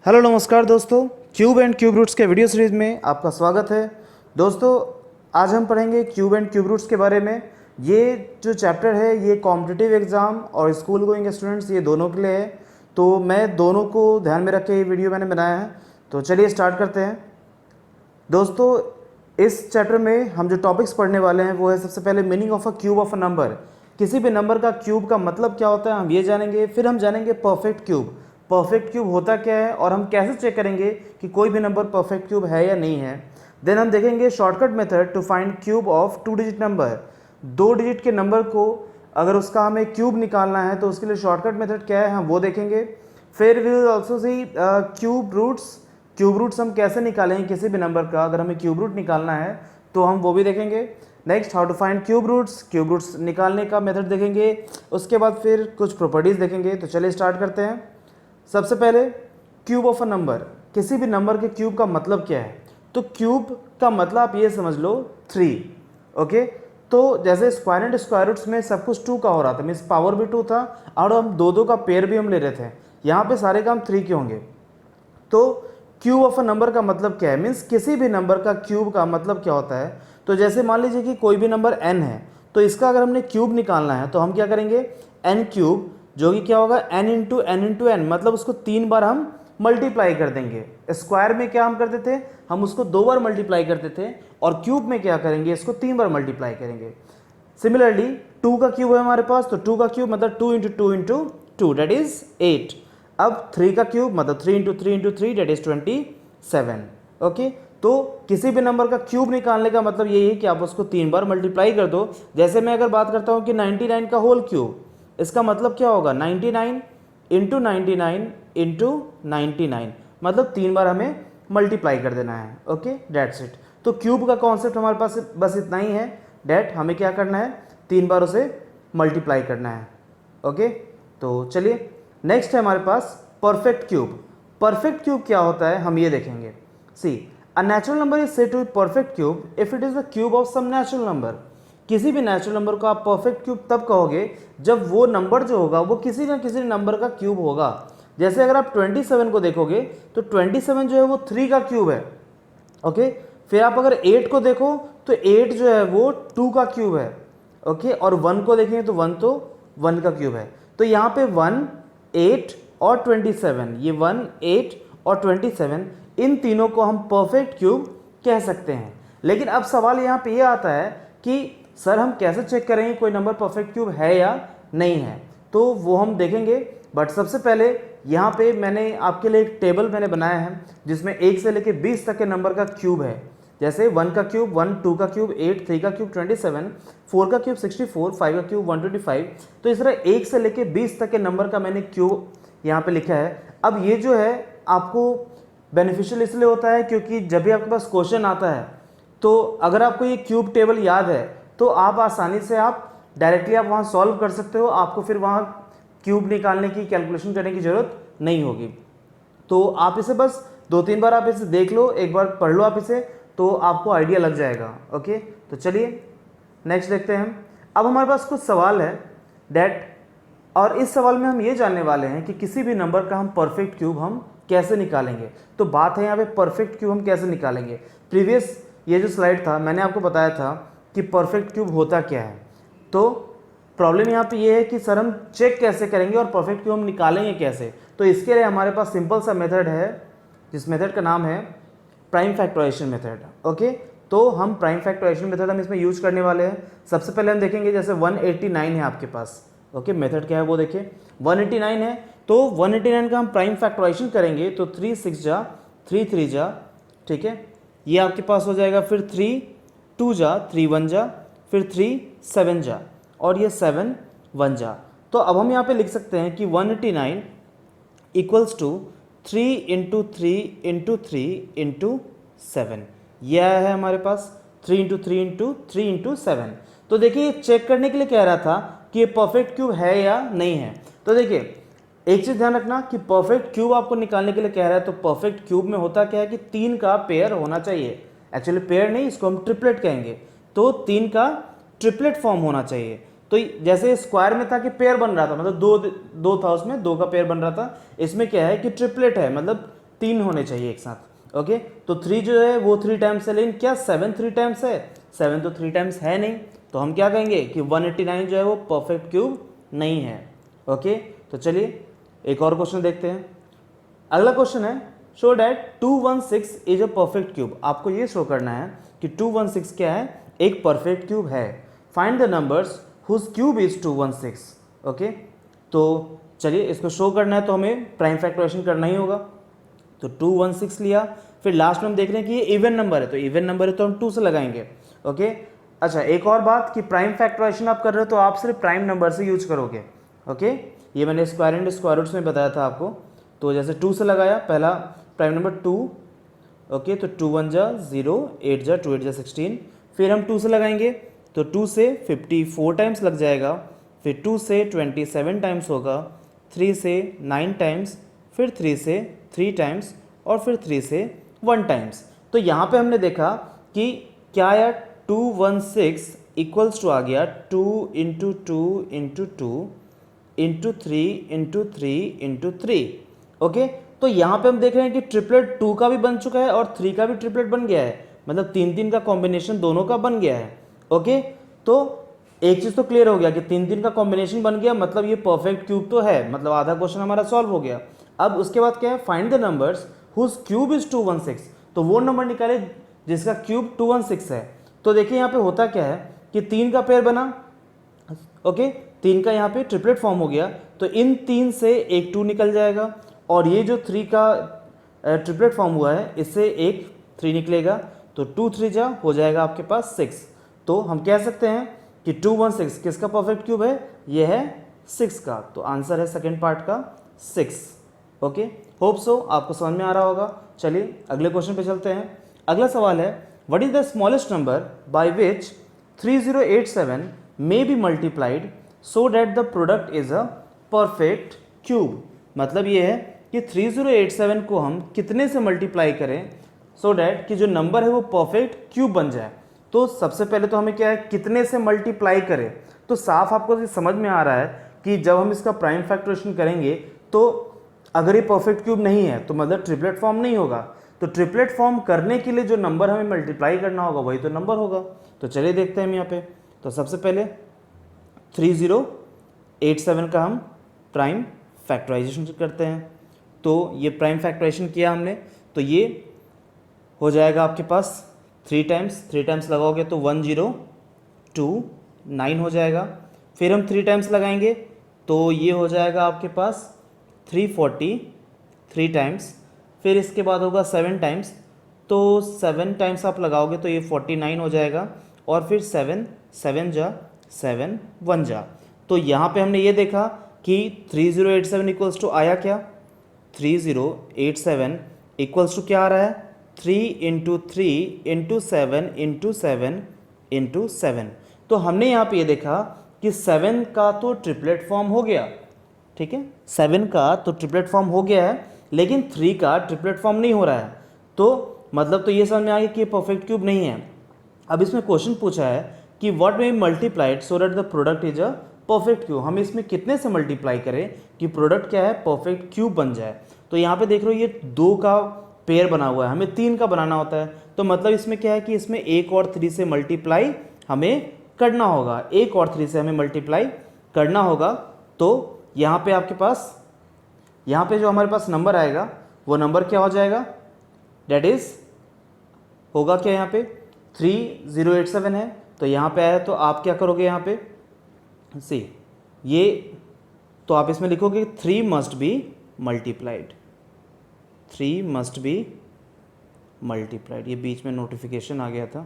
Hello नमस्कार दोस्तों, cube and cube roots के वीडियो सीरीज़ में आपका स्वागत है। दोस्तों आज हम पढ़ेंगे क्यूब एंड क्यूब रूट्स के बारे में। ये जो चैप्टर है ये कॉम्पिटिटिव एग्ज़ाम और स्कूल गोइंग स्टूडेंट्स ये दोनों के लिए है, तो मैं दोनों को ध्यान में रख के ये वीडियो मैंने बनाया है। तो चलिए स्टार्ट करते हैं। दोस्तों इस चैप्टर में हम जो टॉपिक्स पढ़ने वाले हैं वो है सबसे पहले meaning of a cube of a number. किसी भी नंबर का क्यूब का मतलब क्या होता है हम ये जानेंगे। फिर हम जानेंगे परफेक्ट क्यूब। परफेक्ट क्यूब होता क्या है और हम कैसे चेक करेंगे कि कोई भी नंबर परफेक्ट क्यूब है या नहीं है। देन हम देखेंगे shortcut method to find cube of 2 digit number. 2 digit के नंबर को अगर उसका हमें क्यूब निकालना है तो उसके लिए शॉर्टकट मेथड क्या है हम वो देखेंगे। फिर we will also see cube roots. Cube roots हम कैसे निकालेंगे किसी भी नंबर का, अगर हमें क्यूब रूट निकालना है तो हम वो भी देखेंगे। Next how to find cube roots. Cube roots निकालने का मेथड देखेंगे। उसके बाद फिर कुछ प्रॉपर्टीज़ देखेंगे। तो चलिए स्टार्ट करते हैं। सबसे पहले क्यूब ऑफ अ नंबर। किसी भी नंबर के क्यूब का मतलब क्या है? तो क्यूब का मतलब आप ये समझ लो 3। ओके, तो जैसे स्क्वायर एंड स्क्वायर रूट्स में सब कुछ 2 का हो रहा था, मीन्स पावर भी 2 था और हम 2 का पेयर भी हम ले रहे थे। यहाँ पे सारे काम 3 के होंगे। तो क्यूब ऑफ अ नंबर का मतलब क्या है? मीन्स किसी भी नंबर का क्यूब का मतलब क्या होता है? तो जैसे मान लीजिए कि कोई भी नंबर n है, तो इसका अगर हमने क्यूब निकालना है तो हम क्या करेंगे, n क्यूब, जो कि क्या होगा n into N into N, मतलब उसको 3 बार हम मल्टीप्लाई कर देंगे। स्क्वायर में क्या हम करते थे, हम उसको 2 बार मल्टीप्लाई करते थे, और क्यूब में क्या करेंगे, इसको 3 बार मल्टीप्लाई करेंगे। सिमिलरली 2 का क्यूब है हमारे पास, तो 2 का क्यूब मतलब 2 into two into two, that is 8। अब 3 का क्यूब मतलब 3 into three into three, that is 27। Okay, तो किसी भी नंबर का क्यूब निकालने का मतलब यही है कि आप उसको 3 बार मल्टीप्लाई कर दो। जैसे मैं अगर बात करता हूँ कि 99 का होल क्यूब, इसका मतलब क्या होगा, 99 इंटू 99 इंटू 99, मतलब 3 बार हमें मल्टीप्लाई कर देना है। Okay, that's it. तो क्यूब का कॉन्सेप्ट हमारे पास बस इतना ही है, डेट हमें क्या करना है, 3 बार उसे मल्टीप्लाई करना है। ओके, तो चलिए नेक्स्ट है हमारे पास परफेक्ट क्यूब। परफेक्ट क्यूब क्या होता है हम ये देखेंगे। See, a natural number is said to be perfect cube if it is the cube of some natural number. किसी भी नेचुरल नंबर को आप परफेक्ट क्यूब तब कहोगे जब वो नंबर जो होगा वो किसी ना किसी नंबर का क्यूब होगा। जैसे अगर आप 27 को देखोगे तो 27 जो है वो 3 का क्यूब है। ओके, फिर आप अगर 8 को देखो तो 8 जो है वो 2 का क्यूब है। ओके, और 1 को देखेंगे तो 1 तो 1 का क्यूब है। तो यहाँ पे 1, 8 और 27, ये 1, 8 और 27, इन तीनों को हम परफेक्ट क्यूब कह सकते हैं। लेकिन अब सवाल यहाँ पे ये आता है कि सर हम कैसे चेक करेंगे कोई नंबर परफेक्ट क्यूब है या नहीं है, तो वो हम देखेंगे। बट सबसे पहले यहाँ पे मैंने आपके लिए एक टेबल मैंने बनाया है जिसमें 1 से लेकर 20 तक के नंबर का क्यूब है। जैसे 1 का क्यूब 1, 2 का क्यूब 8, 3 का क्यूब 27, 4 का क्यूब 64, 5 का क्यूब 125। तो इस तरह 1 से लेकर 20 तक के नंबर का मैंने क्यूब यहाँ पे लिखा है। अब ये जो है आपको बेनिफिशियल इसलिए होता है क्योंकि जब भी आपके पास क्वेश्चन आता है तो अगर आपको ये क्यूब टेबल याद है तो आप आसानी से आप डायरेक्टली आप वहाँ सॉल्व कर सकते हो। आपको फिर वहाँ क्यूब निकालने की कैलकुलेशन करने की ज़रूरत नहीं होगी। तो आप इसे बस 2-3 बार आप इसे देख लो, एक बार पढ़ लो आप इसे, तो आपको आइडिया लग जाएगा। ओके, तो चलिए नेक्स्ट देखते हैं हम। अब हमारे पास कुछ सवाल है डेट, और इस सवाल में हम ये जानने वाले हैं कि किसी भी नंबर का हम परफेक्ट क्यूब हम कैसे निकालेंगे। तो बात है यहाँ पे परफेक्ट क्यूब हम कैसे निकालेंगे। प्रीवियस ये जो स्लाइड था मैंने आपको बताया था कि परफेक्ट क्यूब होता क्या है। तो प्रॉब्लम यहाँ पे ये है कि सर हम चेक कैसे करेंगे और परफेक्ट क्यूब हम निकालेंगे कैसे। तो इसके लिए हमारे पास सिंपल सा मेथड है, जिस मेथड का नाम है प्राइम फैक्टराइजेशन मेथड। ओके, तो हम प्राइम फैक्टराइजेशन मेथड हम इसमें यूज करने वाले हैं। सबसे पहले हम देखेंगे जैसे 189 है आपके पास। ओके, मेथड क्या है वो देखिए, 189 है तो 189 का हम प्राइम फैक्टराइजेशन करेंगे तो 3 6 जा 3 3 जा, ठीक है, ये आपके पास हो जाएगा। फिर 3 2 जा 3 1 जा, फिर 3 7 जा, और ये 7 1 जा। तो अब हम यहाँ पे लिख सकते हैं कि 189 equals to 3 into three into three into 7। यह है हमारे पास 3 into three into three into 7। तो देखिए ये चेक करने के लिए कह रहा था कि ये परफेक्ट क्यूब है या नहीं है। तो देखिए एक चीज़ ध्यान रखना कि परफेक्ट क्यूब आपको निकालने के लिए कह रहा है, तो परफेक्ट क्यूब में होता क्या है कि 3 का पेयर होना चाहिए। एक्चुअली पेयर नहीं, इसको हम ट्रिपलेट कहेंगे। तो 3 का ट्रिपलेट फॉर्म होना चाहिए। तो जैसे स्क्वायर में था कि पेयर बन रहा था, मतलब दो था, उसमें 2 का पेयर बन रहा था। इसमें क्या है कि ट्रिपलेट है, मतलब 3 होने चाहिए एक साथ। ओके, तो 3 जो है वो 3 टाइम्स है, लेकिन क्या 7 3 टाइम्स है? 7 तो 3 टाइम्स है नहीं, तो हम क्या कहेंगे कि 189 जो है वो परफेक्ट क्यूब नहीं है। ओके, तो चलिए एक और क्वेश्चन देखते हैं। अगला क्वेश्चन है show that 216 is a perfect cube. आपको ये शो करना है कि 216 क्या है, एक परफेक्ट क्यूब है। Find the numbers whose cube is 216। Okay, तो चलिए इसको शो करना है तो हमें प्राइम फैक्टराइजेशन करना ही होगा। तो 216 लिया, फिर लास्ट में हम देख रहे हैं कि ये इवन नंबर है, तो इवन नंबर है तो हम 2 से लगाएंगे। ओके, अच्छा एक और बात कि प्राइम फैक्टराइजेशन आप कर रहे हो तो आप सिर्फ प्राइम नंबर से यूज करोगे। ओके, ये मैंने स्क्वायर एंड स्क्वायर रूट्स में बताया था आपको। तो जैसे 2 से लगाया, पहला प्राइम नंबर 2। ओके, तो 2 1 जा 0, 8 जा 2 8 जा 16। फिर हम 2 से लगाएंगे तो 2 से 54 टाइम्स लग जाएगा, फिर 2 से 27 टाइम्स होगा, 3 से 9 टाइम्स, फिर 3 से 3 टाइम्स और फिर 3 से 1 टाइम्स। तो यहाँ पे हमने देखा कि क्या आया, 216 इक्वल्स टू आ गया 2 into 2 into 2 into 3 into 3 into 3। Okay, तो यहाँ पे हम देख रहे हैं कि ट्रिपलेट 2 का भी बन चुका है और 3 का भी ट्रिपलेट बन गया है, मतलब 3 3 का कॉम्बिनेशन दोनों का बन गया है। ओके, तो एक चीज़ तो क्लियर हो गया कि 3 3 का कॉम्बिनेशन बन गया, मतलब ये परफेक्ट क्यूब तो है, मतलब आधा क्वेश्चन हमारा सॉल्व हो गया। अब उसके बाद क्या है, find the numbers whose cube is 216। तो वो नंबर निकाले जिसका क्यूब 216 है। तो देखिए यहाँ पे होता क्या है कि 3 का पेयर बना। ओके, 3 का यहाँ पे ट्रिपलेट फॉर्म हो गया, तो इन 3 से एक 2 निकल जाएगा, और ये जो 3 का ट्रिपलेट फॉर्म हुआ है इससे एक 3 निकलेगा, तो 2 3 जा हो जाएगा आपके पास 6। तो हम कह सकते हैं कि 216 किसका परफेक्ट क्यूब है, ये है 6 का। तो आंसर है सेकेंड पार्ट का 6। ओके, होप सो आपको समझ में आ रहा होगा। चलिए अगले क्वेश्चन पे चलते हैं। अगला सवाल है what is the smallest number by which 3087 may be multiplied so that the product is a perfect cube। मतलब ये है कि 3087 को हम कितने से मल्टीप्लाई करें so that कि जो नंबर है वो परफेक्ट क्यूब बन जाए। तो सबसे पहले तो हमें क्या है, कितने से मल्टीप्लाई करें। तो साफ आपको ये समझ में आ रहा है कि जब हम इसका प्राइम फैक्टरेशन करेंगे तो अगर ये परफेक्ट क्यूब नहीं है तो मतलब ट्रिपलेट फॉर्म नहीं होगा। तो ट्रिपलेट फॉर्म करने के लिए जो नंबर हमें मल्टीप्लाई करना होगा वही तो नंबर होगा। तो चलिए देखते हैं हम यहाँ पे। तो सबसे पहले 3087 का हम प्राइम फैक्टराइजेशन करते हैं। तो ये प्राइम फैक्टराइजेशन किया हमने, तो ये हो जाएगा आपके पास 3 टाइम्स लगाओगे तो 1029 हो जाएगा। फिर हम 3 टाइम्स लगाएंगे तो ये हो जाएगा आपके पास 343 टाइम्स। फिर इसके बाद होगा 7 टाइम्स, तो 7 टाइम्स आप लगाओगे तो ये 49 हो जाएगा, और फिर 7 7 जा 7 1 जा। तो यहाँ पे हमने ये देखा कि 3087 इक्वल्स टू आया क्या, 3087 इक्वल्स टू क्या आ रहा है, 3 इंटू 3 इंटू 7 इंटू 7 इंटू 7। तो हमने यहाँ पे ये देखा कि 7 का तो ट्रिपलेट फॉर्म हो गया, ठीक है, 7 का तो ट्रिपलेट फॉर्म हो गया है, लेकिन 3 का ट्रिपलेट फॉर्म नहीं हो रहा है। तो मतलब तो ये समझ में आ गया कि ये परफेक्ट क्यूब नहीं है। अब इसमें क्वेश्चन पूछा है कि what may be multiplied so that the product is a perfect cube. हम इसमें कितने से मल्टीप्लाई करें कि प्रोडक्ट क्या है, परफेक्ट क्यूब बन जाए। तो यहाँ पे देख रहे हो ये 2 का पेयर बना हुआ है, हमें 3 का बनाना होता है। तो मतलब इसमें क्या है कि इसमें 1 और 3 से मल्टीप्लाई हमें करना होगा, 1 और 3 से हमें मल्टीप्लाई करना होगा। तो यहाँ पे आपके पास, यहाँ पे जो हमारे पास नंबर आएगा वो नंबर क्या हो जाएगा, डेट इज होगा क्या, यहाँ पे 3087 है, तो यहाँ पे आया तो आप क्या करोगे यहाँ पे सी ये, तो आप इसमें लिखोगे 3 must be multiplied, 3 must be multiplied. ये बीच में नोटिफिकेशन आ गया था,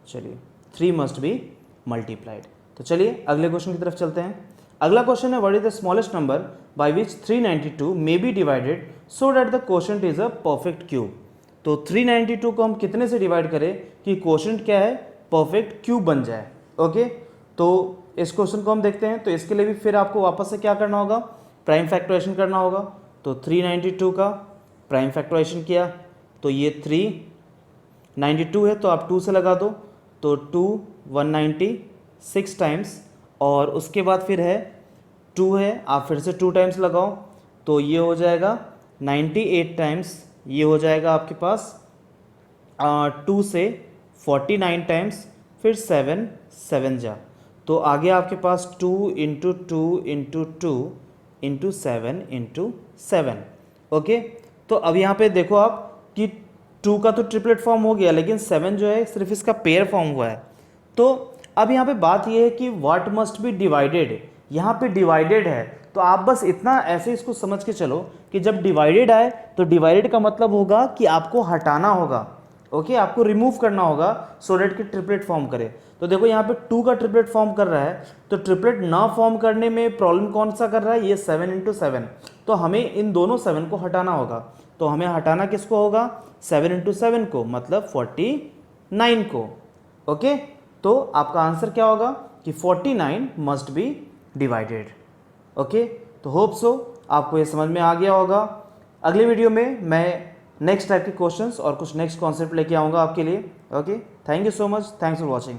चलिए 3 मस्ट बी मल्टीप्लाइड। तो चलिए अगले क्वेश्चन की तरफ चलते हैं। अगला क्वेश्चन है what is the smallest number by which 392 may be divided so that the quotient is a perfect cube. तो 392 को हम कितने से डिवाइड करें कि क्वोशंट क्या है, परफेक्ट क्यूब बन जाए। ओके, तो इस क्वेश्चन को हम देखते हैं। तो इसके लिए भी फिर आपको वापस से क्या करना होगा, प्राइम फैक्टराइजेशन करना होगा। तो 392 का प्राइम फैक्टराइजेशन किया तो ये 392 है, तो आप 2 से लगा दो तो 2 196 टाइम्स, और उसके बाद फिर है 2 है, आप फिर से 2 टाइम्स लगाओ तो ये हो जाएगा 98 टाइम्स ये हो जाएगा आपके पास 2 से 49 टाइम्स, फिर 7 7 जा, तो आगे आपके पास 2 into 2 into 2 into 7 into 7। Okay, तो अब यहाँ पे देखो आप कि 2 का तो ट्रिपलेट फॉर्म हो गया, लेकिन 7 जो है सिर्फ इसका पेयर फॉर्म हुआ है। तो अब यहाँ पे बात ये है कि व्हाट मस्ट बी डिवाइडेड, यहाँ पे डिवाइडेड है, तो आप बस इतना ऐसे इसको समझ के चलो कि जब डिवाइडेड आए तो डिवाइडेड का मतलब होगा कि आपको हटाना होगा। ओके, आपको रिमूव करना होगा सो डेट कि ट्रिपलेट फॉर्म करे। तो देखो यहाँ पे 2 का ट्रिपलेट फॉर्म कर रहा है, तो ट्रिपलेट ना फॉर्म करने में प्रॉब्लम कौन सा कर रहा है, ये 7 इंटू 7, तो हमें इन दोनों 7 को हटाना होगा। तो हमें हटाना किसको होगा, 7 इंटू 7 को, मतलब 49 को। ओके, तो आपका आंसर क्या होगा कि 49 मस्ट बी डिवाइडेड। ओके, तो होप सो आपको ये समझ में आ गया होगा। अगले वीडियो में मैं नेक्स्ट टाइप के क्वेश्चंस और कुछ नेक्स्ट कॉन्सेप्ट लेके आऊँगा आपके लिए। Okay, thank you so much, thanks for watching.